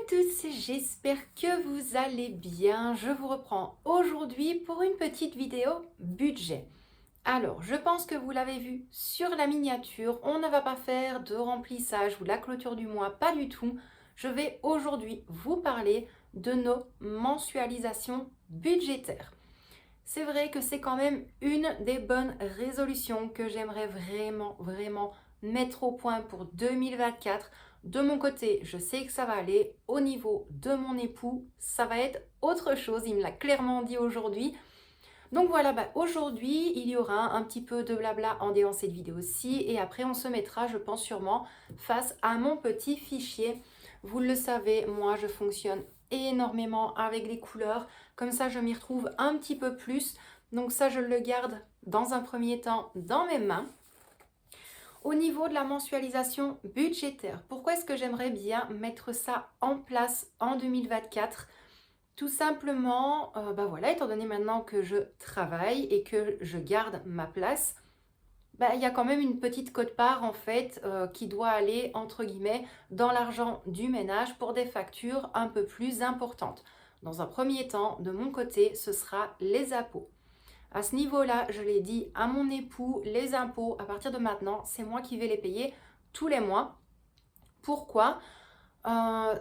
à tous, j'espère que vous allez bien. Je vous reprends aujourd'hui pour une petite vidéo budget. Alors, je pense que vous l'avez vu sur la miniature, on ne va pas faire de remplissage ou de la clôture du mois, pas du tout. Je vais aujourd'hui vous parler de nos mensualisations budgétaires. C'est vrai que c'est quand même une des bonnes résolutions que j'aimerais vraiment mettre au point pour 2024. De mon côté, je sais que ça va aller. Au niveau de mon époux, ça va être autre chose. Il me l'a clairement dit aujourd'hui. Donc voilà, aujourd'hui, il y aura un petit peu de blabla en déant cette vidéo-ci. Et après, on se mettra, je pense sûrement, face à mon petit fichier. Vous le savez, moi, je fonctionne énormément avec les couleurs. Comme ça, je m'y retrouve un petit peu plus. Donc ça, je le garde dans un premier temps dans mes mains. Au niveau de la mensualisation budgétaire, pourquoi est-ce que j'aimerais bien mettre ça en place en 2024? Tout simplement, voilà, étant donné maintenant que je travaille et que je garde ma place, il y a quand même une petite quote-part en fait qui doit aller entre guillemets dans l'argent du ménage pour des factures un peu plus importantes. Dans un premier temps, de mon côté, ce sera les impôts. À ce niveau-là, je l'ai dit à mon époux, les impôts, à partir de maintenant, c'est moi qui vais les payer tous les mois. Pourquoi?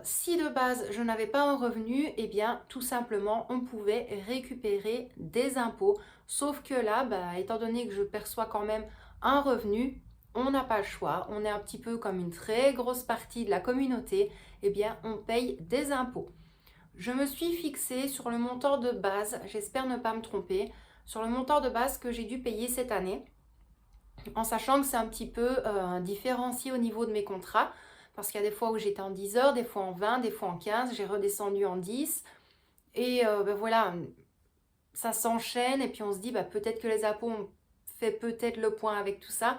Si de base je n'avais pas un revenu, eh bien tout simplement on pouvait récupérer des impôts. Sauf que là, étant donné que je perçois quand même un revenu, on n'a pas le choix. On est un petit peu comme une très grosse partie de la communauté, eh bien on paye des impôts. Je me suis fixée sur le montant de base, j'espère ne pas me tromper, sur le montant de base que j'ai dû payer cette année, en sachant que c'est un petit peu différencié au niveau de mes contrats. Parce qu'il y a des fois où j'étais en 10 heures, des fois en 20, des fois en 15, j'ai redescendu en 10. Et voilà, ça s'enchaîne et puis on se dit peut-être que les impôts ont fait peut-être le point avec tout ça.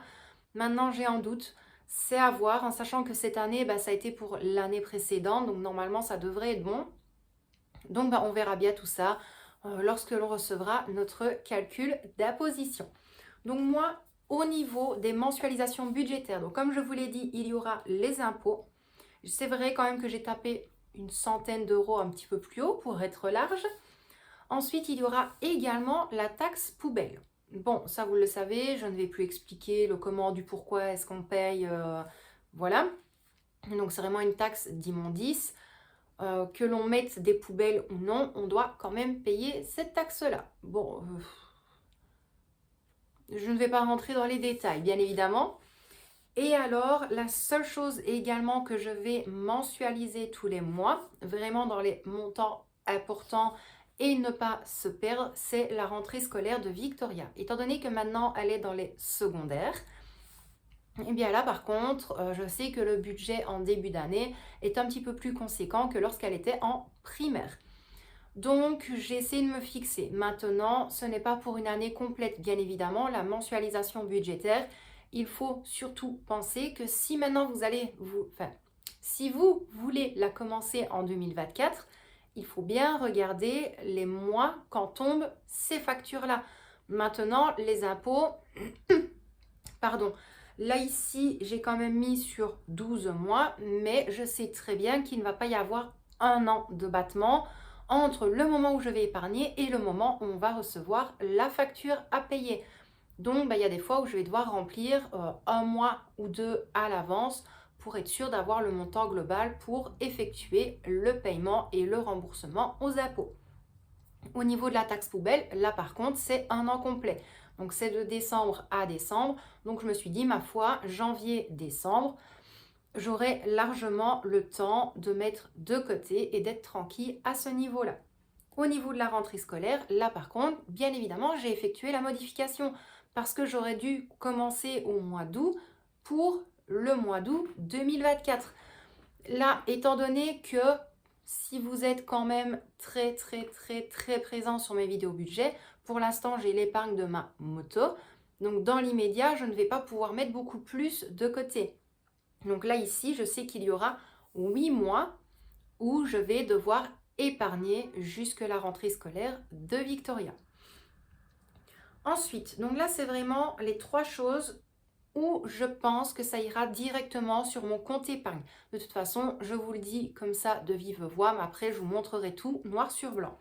Maintenant j'ai un doute, c'est à voir, en sachant que cette année, ça a été pour l'année précédente, donc normalement ça devrait être bon. Donc on verra bien tout ça lorsque l'on recevra notre calcul d'imposition. Donc moi, au niveau des mensualisations budgétaires, donc comme je vous l'ai dit, il y aura les impôts. C'est vrai quand même que j'ai tapé une centaine d'euros un petit peu plus haut pour être large. Ensuite, il y aura également la taxe poubelle. Bon, ça vous le savez, je ne vais plus expliquer le comment, du pourquoi est-ce qu'on paye, voilà. Donc c'est vraiment une taxe d'immondice. Que l'on mette des poubelles ou non, on doit quand même payer cette taxe-là. Bon, je ne vais pas rentrer dans les détails, bien évidemment. Et alors, la seule chose également que je vais mensualiser tous les mois, vraiment dans les montants importants et ne pas se perdre, c'est la rentrée scolaire de Victoria. Étant donné que maintenant elle est dans les secondaires, et bien là par contre, je sais que le budget en début d'année est un petit peu plus conséquent que lorsqu'elle était en primaire. Donc j'ai essayé de me fixer. Maintenant, ce n'est pas pour une année complète, bien évidemment, la mensualisation budgétaire. Il faut surtout penser que si maintenant si vous voulez la commencer en 2024, il faut bien regarder les mois quand tombent ces factures-là. Maintenant, les impôts, pardon, là ici, j'ai quand même mis sur 12 mois, mais je sais très bien qu'il ne va pas y avoir un an de battement entre le moment où je vais épargner et le moment où on va recevoir la facture à payer. Donc, il y a des fois où je vais devoir remplir un mois ou deux à l'avance pour être sûr d'avoir le montant global pour effectuer le paiement et le remboursement aux impôts. Au niveau de la taxe poubelle, là par contre, c'est un an complet. Donc, c'est de décembre à décembre. Donc, je me suis dit, ma foi, janvier-décembre, j'aurai largement le temps de mettre de côté et d'être tranquille à ce niveau-là. Au niveau de la rentrée scolaire, là par contre, bien évidemment, j'ai effectué la modification parce que j'aurais dû commencer au mois d'août pour le mois d'août 2024. Là, étant donné que si vous êtes quand même très présent sur mes vidéos budget, pour l'instant j'ai l'épargne de ma moto, donc dans l'immédiat, je ne vais pas pouvoir mettre beaucoup plus de côté. Donc là ici, je sais qu'il y aura 8 mois où je vais devoir épargner jusque la rentrée scolaire de Victoria. Ensuite, donc là c'est vraiment les trois choses ou je pense que ça ira directement sur mon compte épargne. De toute façon, je vous le dis comme ça de vive voix, mais après je vous montrerai tout noir sur blanc.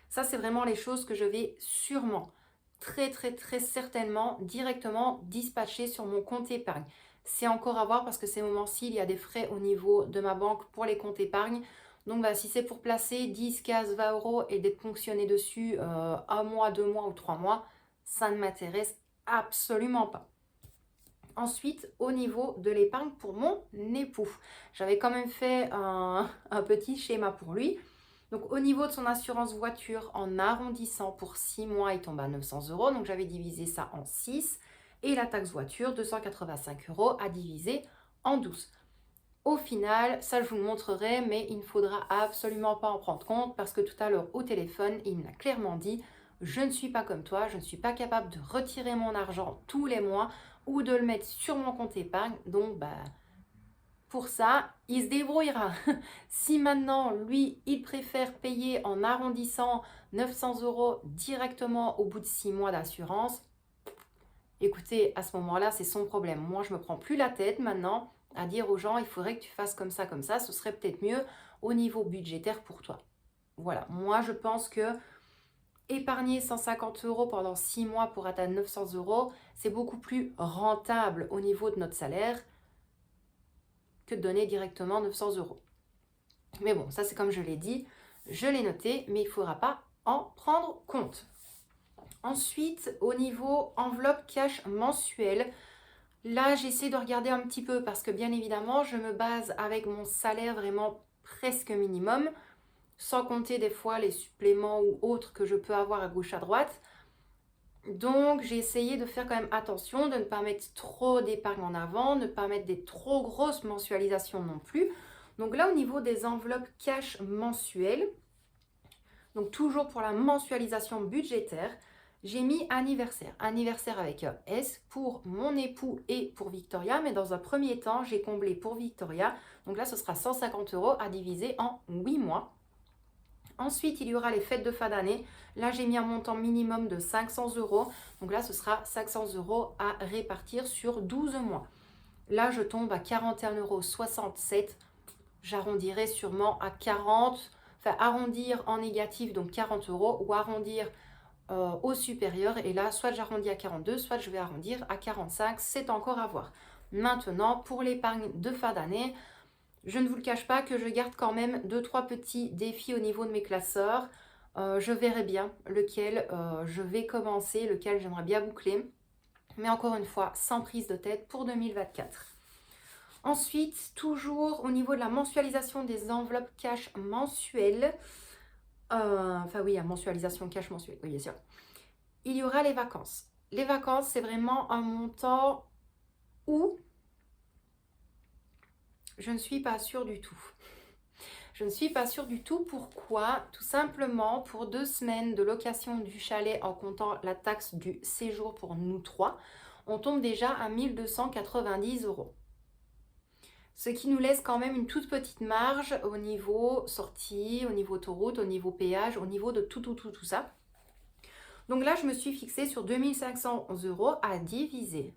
Ça, c'est vraiment les choses que je vais sûrement, très très très certainement, directement dispatcher sur mon compte épargne. C'est encore à voir parce que ces moments-ci, il y a des frais au niveau de ma banque pour les comptes épargne. Donc, bah, si c'est pour placer 10, 15, 20 euros et d'être ponctionné dessus un mois, 2 mois ou 3 mois, ça ne m'intéresse absolument pas. Ensuite, au niveau de l'épargne pour mon époux, j'avais quand même fait un petit schéma pour lui. Donc, au niveau de son assurance voiture, en arrondissant pour 6 mois, il tombe à 900 euros. Donc, j'avais divisé ça en 6. Et la taxe voiture, 285 euros à diviser en 12. Au final, ça je vous le montrerai, mais il ne faudra absolument pas en prendre compte parce que tout à l'heure au téléphone, il me l'a clairement dit, je ne suis pas comme toi, je ne suis pas capable de retirer mon argent tous les mois ou de le mettre sur mon compte épargne. Donc, bah, pour ça, il se débrouillera. Si maintenant, lui, il préfère payer en arrondissant 900 euros directement au bout de 6 mois d'assurance, écoutez, à ce moment-là, c'est son problème. Moi, je ne me prends plus la tête maintenant à dire aux gens, il faudrait que tu fasses comme ça, ce serait peut-être mieux au niveau budgétaire pour toi. Voilà, moi, je pense que épargner 150 euros pendant 6 mois pour atteindre 900 euros, c'est beaucoup plus rentable au niveau de notre salaire que de donner directement 900 euros. Mais bon, ça c'est comme je l'ai dit, je l'ai noté, mais il ne faudra pas en prendre compte. Ensuite, au niveau enveloppe cash mensuelle, là j'essaie de regarder un petit peu parce que bien évidemment, je me base avec mon salaire vraiment presque minimum, sans compter des fois les suppléments ou autres que je peux avoir à gauche à droite. Donc j'ai essayé de faire quand même attention, de ne pas mettre trop d'épargne en avant, ne pas mettre des trop grosses mensualisations non plus. Donc là au niveau des enveloppes cash mensuelles, donc toujours pour la mensualisation budgétaire, j'ai mis anniversaire. Anniversaire avec un S pour mon époux et pour Victoria, mais dans un premier temps, j'ai comblé pour Victoria. Donc là, ce sera 150 euros à diviser en 8 mois. Ensuite, il y aura les fêtes de fin d'année. Là, j'ai mis un montant minimum de 500 euros. Donc là, ce sera 500 euros à répartir sur 12 mois. Là, je tombe à 41,67 euros. J'arrondirai sûrement à 40. Enfin, arrondir en négatif, donc 40 euros, ou arrondir au supérieur. Et là, soit j'arrondis à 42, soit je vais arrondir à 45. C'est encore à voir. Maintenant, pour l'épargne de fin d'année, je ne vous le cache pas que je garde quand même 2-3 petits défis au niveau de mes classeurs. Je verrai bien lequel je vais commencer, lequel j'aimerais bien boucler. Mais encore une fois, sans prise de tête pour 2024. Ensuite, toujours au niveau de la mensualisation des enveloppes cash mensuelles, enfin oui, la mensualisation cash mensuelle, oui bien sûr, il y aura les vacances. Les vacances, c'est vraiment un montant où je ne suis pas sûre du tout. Je ne suis pas sûre du tout. Pourquoi? Tout simplement pour 2 semaines de location du chalet en comptant la taxe du séjour pour nous 3, on tombe déjà à 1290 euros. Ce qui nous laisse quand même une toute petite marge au niveau sortie, au niveau autoroute, au niveau péage, au niveau de tout ça. Donc là, je me suis fixée sur 2500 euros à diviser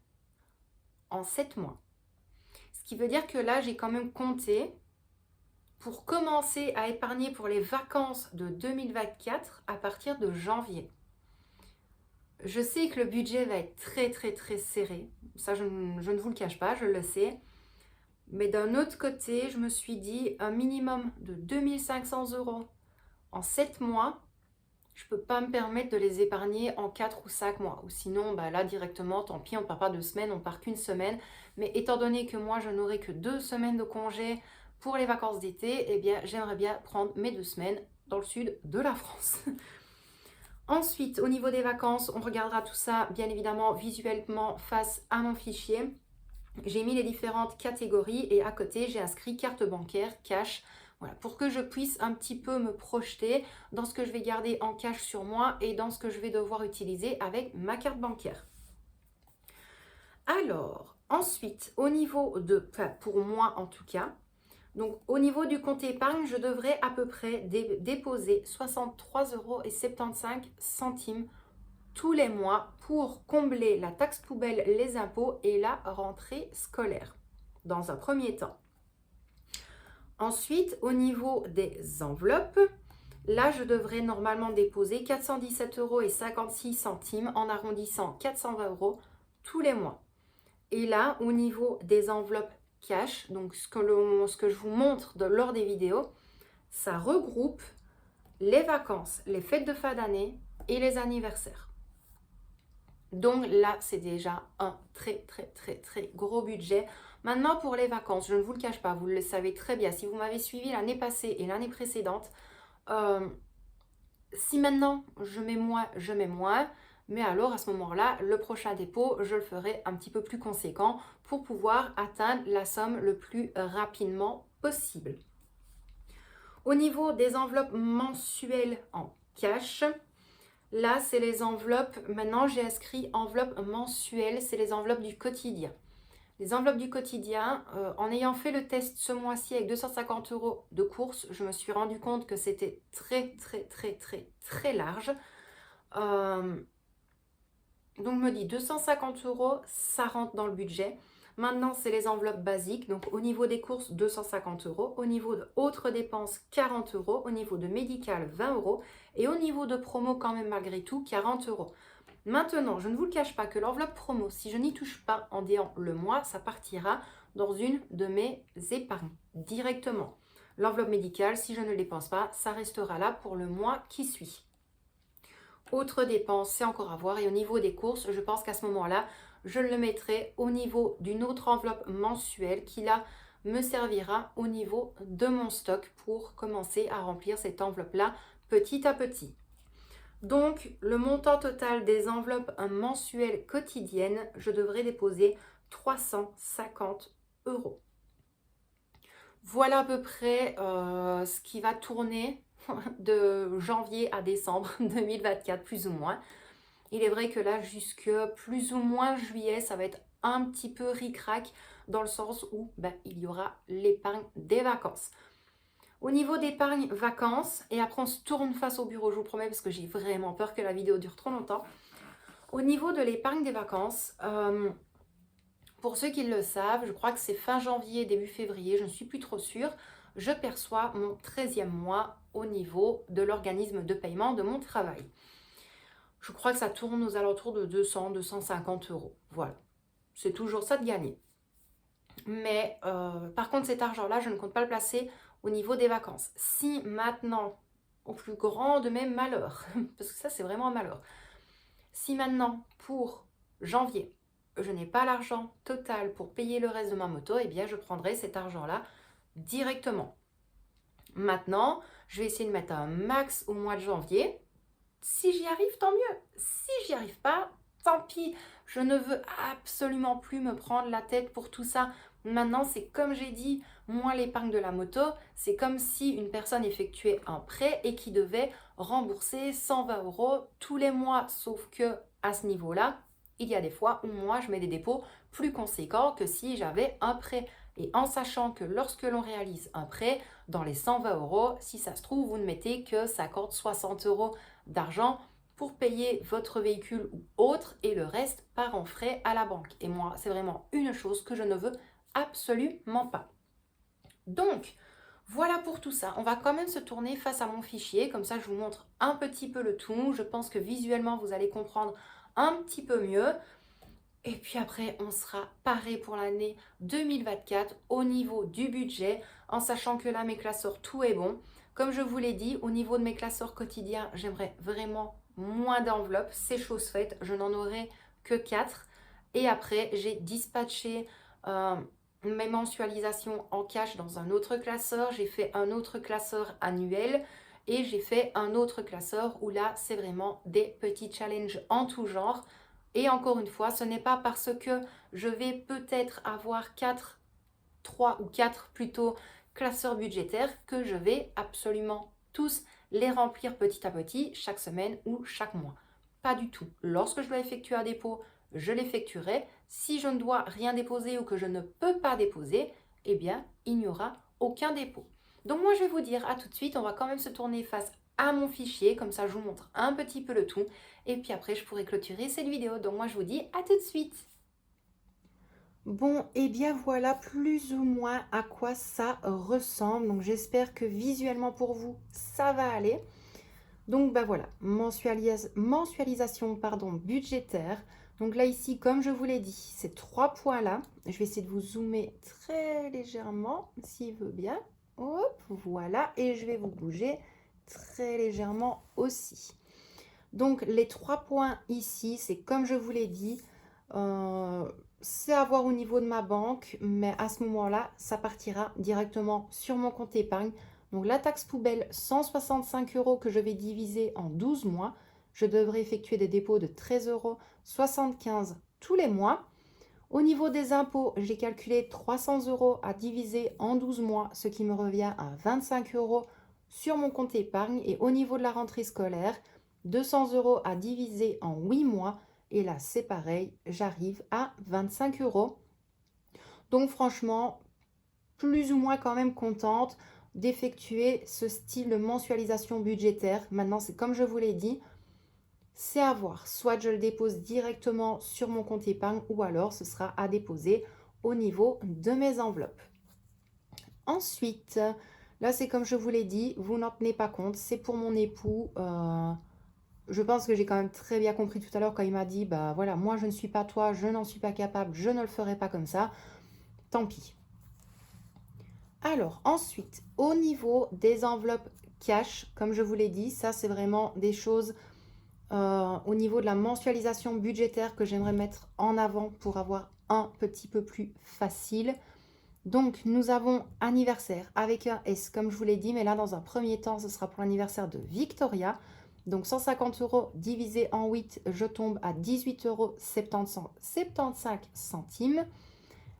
en 7 mois. Ce qui veut dire que là, j'ai quand même compté pour commencer à épargner pour les vacances de 2024 à partir de janvier. Je sais que le budget va être très très très serré. Ça, je ne vous le cache pas, je le sais. Mais d'un autre côté, je me suis dit un minimum de 2500 euros en 7 mois. Je ne peux pas me permettre de les épargner en 4 ou 5 mois. Ou sinon, bah là, directement, tant pis, on ne part pas 2 semaines, on part qu'une semaine. Mais étant donné que moi, je n'aurai que 2 semaines de congé pour les vacances d'été, eh bien, j'aimerais bien prendre mes 2 semaines dans le sud de la France. Ensuite, au niveau des vacances, on regardera tout ça, bien évidemment, visuellement face à mon fichier. J'ai mis les différentes catégories et à côté, j'ai inscrit carte bancaire, cash, voilà, pour que je puisse un petit peu me projeter dans ce que je vais garder en cash sur moi et dans ce que je vais devoir utiliser avec ma carte bancaire. Alors, ensuite, au niveau de, enfin, pour moi en tout cas, donc au niveau du compte épargne, je devrais à peu près déposer 63,75 € tous les mois pour combler la taxe poubelle, les impôts et la rentrée scolaire, dans un premier temps. Ensuite, au niveau des enveloppes, là, je devrais normalement déposer 417,56 € en arrondissant 420 € tous les mois. Et là, au niveau des enveloppes cash, donc ce que je vous montre lors des vidéos, ça regroupe les vacances, les fêtes de fin d'année et les anniversaires. Donc là, c'est déjà un très gros budget. Maintenant, pour les vacances, je ne vous le cache pas, vous le savez très bien. Si vous m'avez suivi l'année passée et l'année précédente, si maintenant je mets moins. Mais alors, à ce moment-là, le prochain dépôt, je le ferai un petit peu plus conséquent pour pouvoir atteindre la somme le plus rapidement possible. Au niveau des enveloppes mensuelles en cash, là, c'est les enveloppes, maintenant j'ai inscrit enveloppes mensuelles, c'est les enveloppes du quotidien. Les enveloppes du quotidien, en ayant fait le test ce mois-ci avec 250 € de course, je me suis rendu compte que c'était très large. Donc, je me dis 250 €, ça rentre dans le budget. Maintenant, c'est les enveloppes basiques. Donc, au niveau des courses, 250 €. Au niveau d'autres dépenses, 40 €. Au niveau de médical, 20 €. Et au niveau de promo, quand même, malgré tout, 40 €. Maintenant, je ne vous le cache pas que l'enveloppe promo, si je n'y touche pas en déant le mois, ça partira dans une de mes épargnes directement. L'enveloppe médicale, si je ne le dépense pas, ça restera là pour le mois qui suit. Autre dépense, c'est encore à voir. Et au niveau des courses, je pense qu'à ce moment-là, je le mettrai au niveau d'une autre enveloppe mensuelle qui là me servira au niveau de mon stock pour commencer à remplir cette enveloppe-là petit à petit. Donc, le montant total des enveloppes mensuelles quotidiennes, je devrais déposer 350 €. Voilà à peu près ce qui va tourner de janvier à décembre 2024, plus ou moins. Il est vrai que là, jusque plus ou moins juillet, ça va être un petit peu ric-rac dans le sens où il y aura l'épargne des vacances. Au niveau d'épargne vacances, et après on se tourne face au bureau, je vous promets, parce que j'ai vraiment peur que la vidéo dure trop longtemps. Au niveau de l'épargne des vacances, pour ceux qui le savent, je crois que c'est fin janvier, début février, je ne suis plus trop sûre, je perçois mon 13e mois au niveau de l'organisme de paiement de mon travail. Je crois que ça tourne aux alentours de 200-250 €. Voilà, c'est toujours ça de gagner. Mais par contre, cet argent-là, je ne compte pas le placer au niveau des vacances. Si maintenant, au plus grand de mes malheurs, parce que ça c'est vraiment un malheur, si maintenant pour janvier, je n'ai pas l'argent total pour payer le reste de ma moto, eh bien je prendrai cet argent-là directement. Maintenant, je vais essayer de mettre un max au mois de janvier. Si j'y arrive, tant mieux. Si j'y arrive pas, tant pis. Je ne veux absolument plus me prendre la tête pour tout ça. Maintenant, c'est comme j'ai dit, moi, l'épargne de la moto, c'est comme si une personne effectuait un prêt et qui devait rembourser 120 € tous les mois. Sauf que à ce niveau-là, il y a des fois où moi, je mets des dépôts plus conséquents que si j'avais un prêt. Et en sachant que lorsque l'on réalise un prêt, dans les 120 €, si ça se trouve, vous ne mettez que 50-60 € d'argent pour payer votre véhicule ou autre et le reste part en frais à la banque. Et moi, c'est vraiment une chose que je ne veux absolument pas. Donc, voilà pour tout ça. On va quand même se tourner face à mon fichier. Comme ça, je vous montre un petit peu le tout. Je pense que visuellement, vous allez comprendre un petit peu mieux. Et puis après, on sera paré pour l'année 2024 au niveau du budget, en sachant que là, mes classeurs, tout est bon. Comme je vous l'ai dit, au niveau de mes classeurs quotidiens, j'aimerais vraiment moins d'enveloppes. C'est chose faite, je n'en aurai que 4. Et après, j'ai dispatché mes mensualisations en cash dans un autre classeur. J'ai fait un autre classeur annuel. Et j'ai fait un autre classeur où là, c'est vraiment des petits challenges en tout genre. Et encore une fois, ce n'est pas parce que je vais peut-être avoir 3 ou 4 plutôt classeurs budgétaires que je vais absolument tous les remplir petit à petit chaque semaine ou chaque mois. Pas du tout. Lorsque je dois effectuer un dépôt, je l'effectuerai. Si je ne dois rien déposer ou que je ne peux pas déposer, eh bien, il n'y aura aucun dépôt. Donc moi, je vais vous dire à tout de suite, on va quand même se tourner face à mon fichier. Comme ça, je vous montre un petit peu le tout. Et puis après, je pourrai clôturer cette vidéo. Donc moi, je vous dis à tout de suite. Bon, et bien voilà plus ou moins à quoi ça ressemble. Donc j'espère que visuellement pour vous, ça va aller. Donc bah voilà, mensualisation pardon, budgétaire. Donc là ici, comme je vous l'ai dit, ces 3 points-là, je vais essayer de vous zoomer très légèrement, s'il veut bien. Hop, voilà, et je vais vous bouger très légèrement aussi. Donc les 3 points ici, c'est comme je vous l'ai dit, c'est à voir au niveau de ma banque, mais à ce moment-là, ça partira directement sur mon compte épargne. Donc la taxe poubelle, 165 € que je vais diviser en 12 mois. Je devrais effectuer des dépôts de 13,75 € tous les mois. Au niveau des impôts, j'ai calculé 300 € à diviser en 12 mois, ce qui me revient à 25 € sur mon compte épargne. Et au niveau de la rentrée scolaire, 200 € à diviser en 8 mois. Et là, c'est pareil, j'arrive à 25 €. Donc franchement, plus ou moins quand même contente d'effectuer ce style de mensualisation budgétaire. Maintenant, c'est comme je vous l'ai dit, c'est à voir. Soit je le dépose directement sur mon compte épargne ou alors ce sera à déposer au niveau de mes enveloppes. Ensuite, là c'est comme je vous l'ai dit, vous n'en tenez pas compte, c'est pour mon époux. Je pense que j'ai quand même très bien compris tout à l'heure quand il m'a dit, bah voilà, moi je ne suis pas toi, je n'en suis pas capable, je ne le ferai pas comme ça. Tant pis. Alors ensuite, au niveau des enveloppes cash, comme je vous l'ai dit, ça c'est vraiment des choses au niveau de la mensualisation budgétaire que j'aimerais mettre en avant pour avoir un petit peu plus facile. Donc nous avons anniversaire avec un S comme je vous l'ai dit, mais là dans un premier temps ce sera pour l'anniversaire de Victoria. Donc 150 € divisé en 8, je tombe à 18,75 €.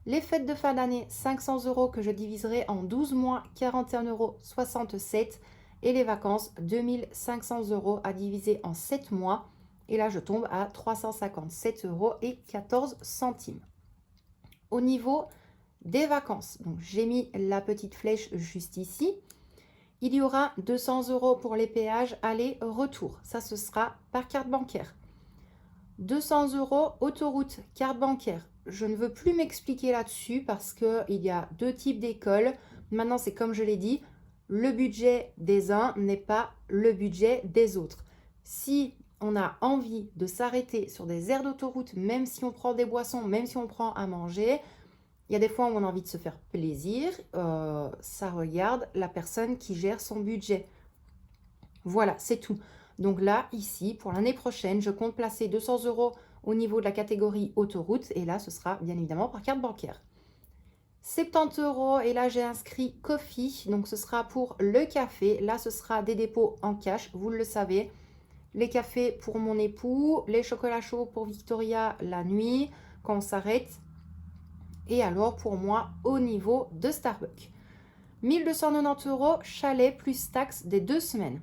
Les fêtes de fin d'année, 500 € que je diviserai en 12 mois, 41,67 €. Et les vacances, 2500 € à diviser en 7 mois. Et là, je tombe à 357,14 €. Au niveau des vacances, donc j'ai mis la petite flèche juste ici. Il y aura 200 € pour les péages aller-retour. Ça, ce sera par carte bancaire. 200 € autoroute, carte bancaire. Je ne veux plus m'expliquer là-dessus parce qu'il y a 2 types d'écoles. Maintenant, c'est comme je l'ai dit, le budget des uns n'est pas le budget des autres. Si on a envie de s'arrêter sur des aires d'autoroute, même si on prend des boissons, même si on prend à manger, il y a des fois où on a envie de se faire plaisir. Ça regarde la personne qui gère son budget. Voilà, c'est tout. Donc là, ici, pour l'année prochaine, je compte placer 200 € au niveau de la catégorie autoroute. Et là, ce sera bien évidemment par carte bancaire. 70 € et là, j'ai inscrit Coffee. Donc, ce sera pour le café. Là, ce sera des dépôts en cash, vous le savez. Les cafés pour mon époux, les chocolats chauds pour Victoria la nuit, quand on s'arrête. Et alors, pour moi, au niveau de Starbucks. 1290 € chalet plus taxes des 2 semaines.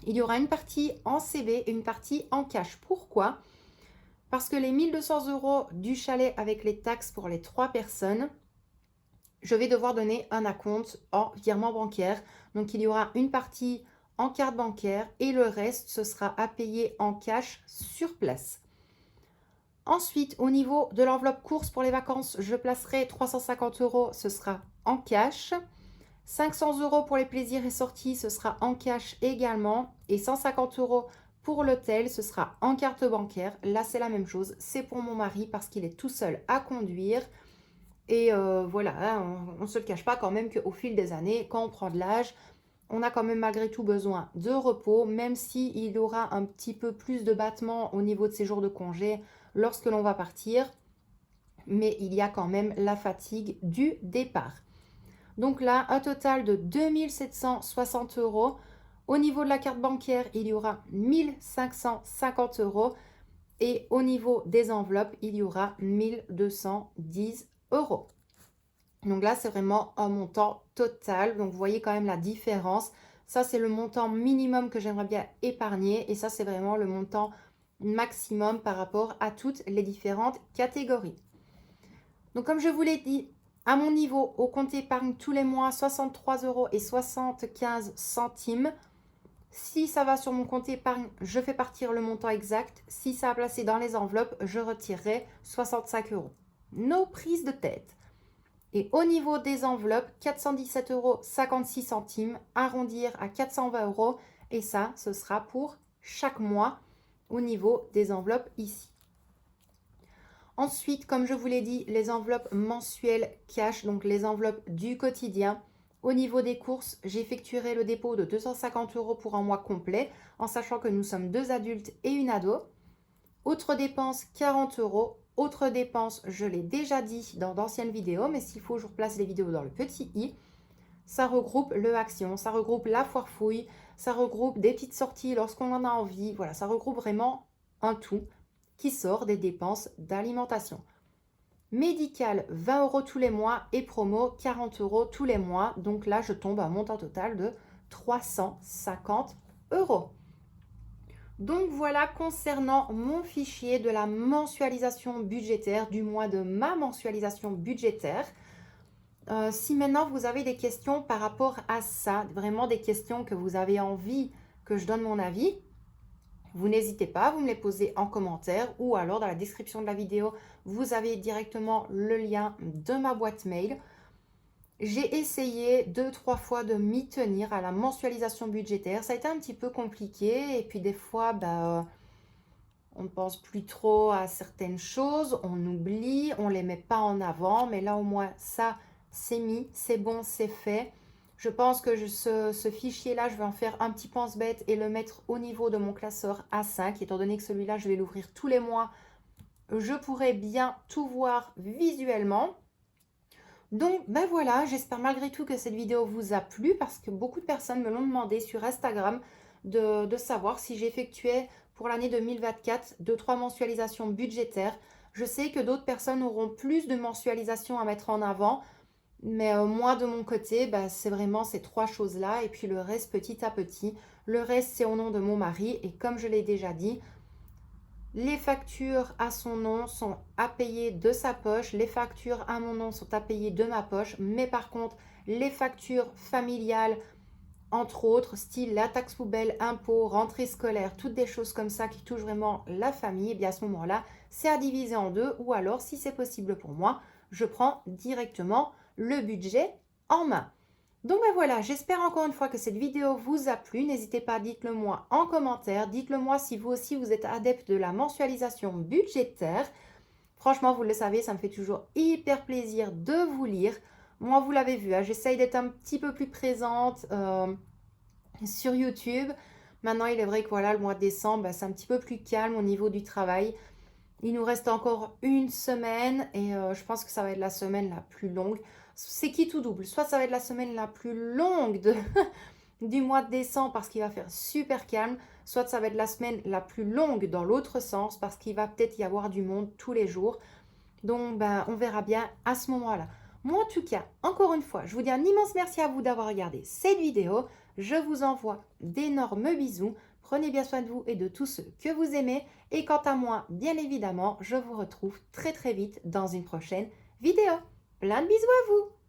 Il y aura une partie en CB et une partie en cash. Pourquoi? Parce que les 1200 € du chalet avec les taxes pour les 3 personnes, je vais devoir donner un acompte en virement bancaire. Donc, il y aura une partie en carte bancaire et le reste, ce sera à payer en cash sur place. Ensuite, au niveau de l'enveloppe course pour les vacances, je placerai 350 €, ce sera en cash. 500 € pour les plaisirs et sorties, ce sera en cash également. Et 150 € pour l'hôtel, ce sera en carte bancaire. Là, c'est la même chose. C'est pour mon mari parce qu'il est tout seul à conduire. Et voilà, hein, on ne se le cache pas quand même qu'au fil des années, quand on prend de l'âge, on a quand même malgré tout besoin de repos, même s'il aura un petit peu plus de battements au niveau de ses jours de congé lorsque l'on va partir. Mais il y a quand même la fatigue du départ. Donc là, un total de 2760 €. Au niveau de la carte bancaire, il y aura 1550 €. Et au niveau des enveloppes, il y aura 1210 €. Donc là, c'est vraiment un montant total. Donc vous voyez quand même la différence. Ça, c'est le montant minimum que j'aimerais bien épargner. Et ça, c'est vraiment le montant maximum par rapport à toutes les différentes catégories. Donc comme je vous l'ai dit, à mon niveau, au compte épargne tous les mois, 63,75 €. Si ça va sur mon compte épargne, je fais partir le montant exact. Si ça a placé dans les enveloppes, je retirerai 65 euros. Nos prises de tête. Et au niveau des enveloppes, 417,56 €, arrondir à 420 euros. Et ça, ce sera pour chaque mois au niveau des enveloppes ici. Ensuite, comme je vous l'ai dit, les enveloppes mensuelles cash, donc les enveloppes du quotidien. Au niveau des courses, j'effectuerai le dépôt de 250 euros pour un mois complet, en sachant que nous sommes 2 adultes et une ado. Autre dépense, 40 euros. Autre dépense, je l'ai déjà dit dans d'anciennes vidéos, mais s'il faut, je replace les vidéos dans le petit i. Ça regroupe le Action, ça regroupe la foire fouille, ça regroupe des petites sorties lorsqu'on en a envie. Voilà, ça regroupe vraiment un tout qui sort des dépenses d'alimentation. Médical, 20 euros tous les mois et promo, 40 euros tous les mois. Donc là, je tombe à un montant total de 350 euros. Donc voilà concernant mon fichier de la mensualisation budgétaire, du mois de ma mensualisation budgétaire. Si maintenant vous avez des questions par rapport à ça, vraiment des questions que vous avez envie que je donne mon avis, vous n'hésitez pas, vous me les posez en commentaire ou alors dans la description de la vidéo, vous avez directement le lien de ma boîte mail. J'ai essayé 2-3 fois de m'y tenir à la mensualisation budgétaire. Ça a été un petit peu compliqué et puis des fois, on ne pense plus trop à certaines choses, on oublie, on ne les met pas en avant. Mais là au moins, ça, c'est mis, c'est bon, c'est fait. Je pense que ce fichier-là, je vais en faire un petit pense-bête et le mettre au niveau de mon classeur A5. Étant donné que celui-là, je vais l'ouvrir tous les mois, je pourrai bien tout voir visuellement. Donc, voilà, j'espère malgré tout que cette vidéo vous a plu parce que beaucoup de personnes me l'ont demandé sur Instagram de savoir si j'effectuais pour l'année 2024 2-3 mensualisations budgétaires. Je sais que d'autres personnes auront plus de mensualisations à mettre en avant, mais moi de mon côté, c'est vraiment ces 3 choses-là et puis le reste petit à petit. Le reste, c'est au nom de mon mari et comme je l'ai déjà dit, les factures à son nom sont à payer de sa poche, les factures à mon nom sont à payer de ma poche, mais par contre, les factures familiales, entre autres, style la taxe poubelle, impôts, rentrée scolaire, toutes des choses comme ça qui touchent vraiment la famille, et bien à ce moment-là, c'est à diviser en deux ou alors, si c'est possible pour moi, je prends directement le budget en main. Donc voilà, j'espère encore une fois que cette vidéo vous a plu. N'hésitez pas, dites-le moi en commentaire. Dites-le moi si vous aussi vous êtes adepte de la mensualisation budgétaire. Franchement, vous le savez, ça me fait toujours hyper plaisir de vous lire. Moi, vous l'avez vu, j'essaye d'être un petit peu plus présente sur YouTube. Maintenant, il est vrai que voilà, le mois de décembre, c'est un petit peu plus calme au niveau du travail. Il nous reste encore une semaine et je pense que ça va être la semaine la plus longue. C'est qui tout double. Soit ça va être la semaine la plus longue du mois de décembre parce qu'il va faire super calme. Soit ça va être la semaine la plus longue dans l'autre sens parce qu'il va peut-être y avoir du monde tous les jours. Donc, on verra bien à ce moment-là. Moi, en tout cas, encore une fois, je vous dis un immense merci à vous d'avoir regardé cette vidéo. Je vous envoie d'énormes bisous. Prenez bien soin de vous et de tous ceux que vous aimez. Et quant à moi, bien évidemment, je vous retrouve très très vite dans une prochaine vidéo. Plein de bisous à vous!